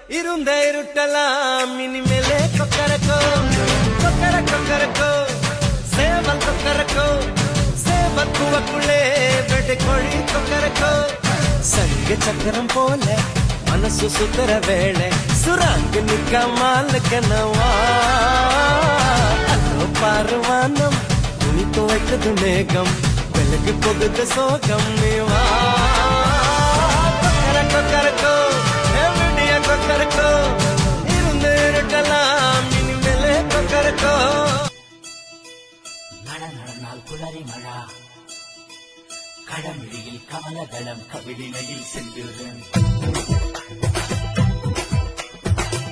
இருந்த இருட்டலாம் இனிமேலே கொக்கரக்கோ கொக்கர கொக்கரக்கோ சேவல் கொக்கரக்கோ சேவல் கூவக்குள்ளே வெட்டை கோழி கொக்கரக்கோ சங்க சக்கரம் போல மனசு சுத்தர வேளை சுராங்கு நிக்காமல் கனவா அதோ பாருவானம் துணி துவைக்குது மேகம் வெளுக்கு போகுது சோகம் நீவா கொக்கரக்கோ கொக்கரக்கோ எவடியா கொக்கரக்கோ இருந்து இருட்டலாம் இனிமேலே கொக்கரக்கோ நடந்தால் புலரி மழா கடமிழியில் கமலதளம் கவிழினையில் சென்றுடன்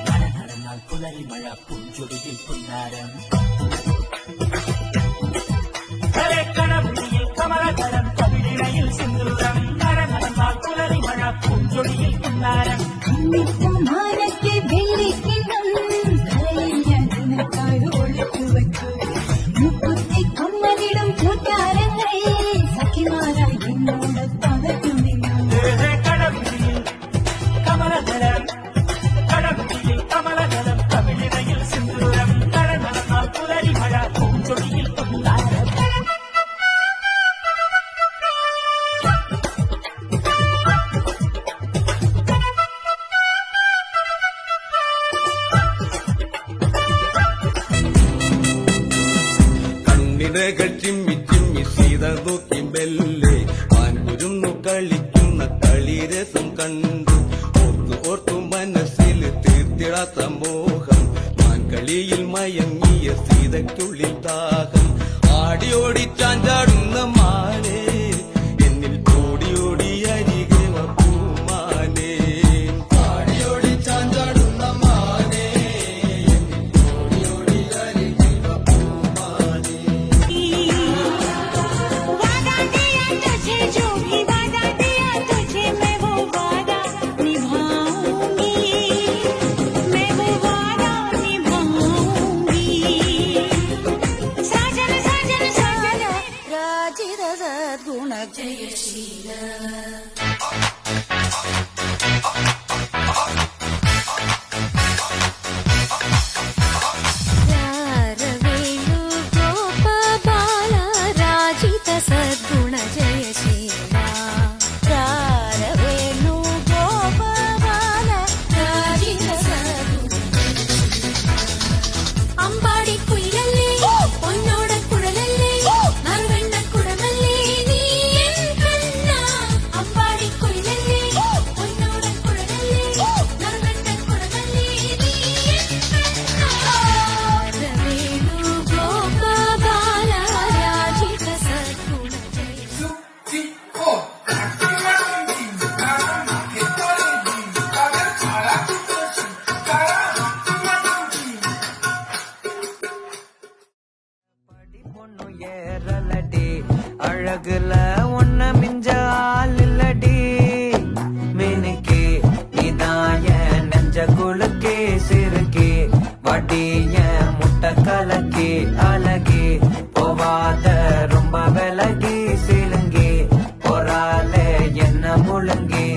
நடந்தால் புலரி மழா பூஞ்சொடியில் புன்னாரம் கடமிழியில் கமலதளம் கவிழினையில் சென்றுடன் நடந்தால் புலரி மழா பூஞ்சொடியில் புன்னாரம் ചിമ്മി ചിമ്മി സീത നോക്കി മെല്ലെ ആൻകുരുന്നു കളിക്കുന്ന കളിരസം കണ്ടു ഓർത്തു ഓർത്തു മനസ്സിൽ തീർത്തിടാത്ത മോഹം മാൻകളിയിൽ മയങ്ങിയ സീതയ്ക്കുള്ളിൽ ദാഹം ആടിയോടി ചാഞ്ചാടുന്ന മാനേ എന്നിൽ ഓടി ഓടി അരികെ പൂമാനേ ആടിയോടി ചാഞ്ചാടുന്ന മാനേ എന്നിൽ ഓടി ഓടി അരികെ പൂമാനേ அழகுல ஒன்ன மிஞ்ச ஆள் இல்லடி மினுக்கே இதாய நெஞ்ச குலுக்கே சிறுக்கே வடிய முட்டை கலக்கே அழகே போவாத ரொம்ப விலகி சிலுங்கி பொறால என்ன முழுங்கி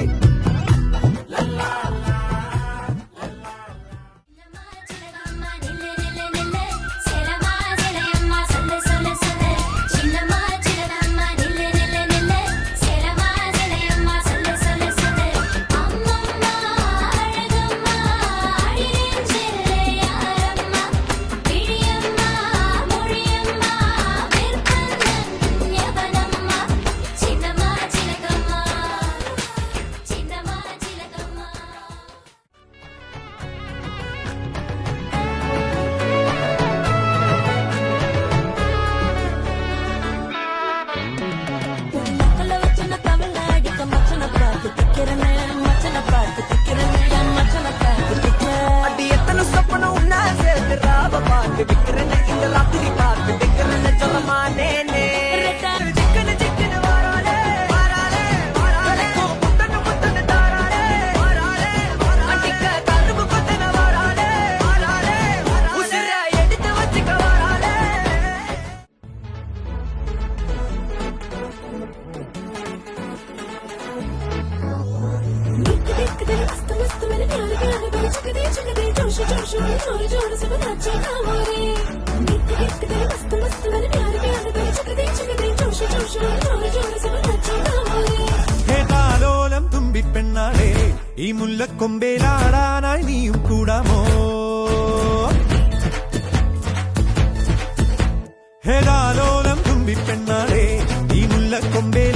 एक दिन मस्त मस्त मेरे प्यारे प्यारे बाल चक दे जोश जोश जोर जोर से नाचो ना मोरे एक दिन मस्त मस्त मेरे प्यारे प्यारे बाल चक दे जोश जोश जोर जोर से नाचो ना मोरे ഹേ താലോലം തുമ്പി പെണ്ണാളെ ഈ മുല്ലക്കൊമ്പേലാടാനായി നീയും കൂടാമോ ഹേ താലോലം തുമ്പി പെണ്ണാളെ ഈ മുല്ലക്കൊമ്പേ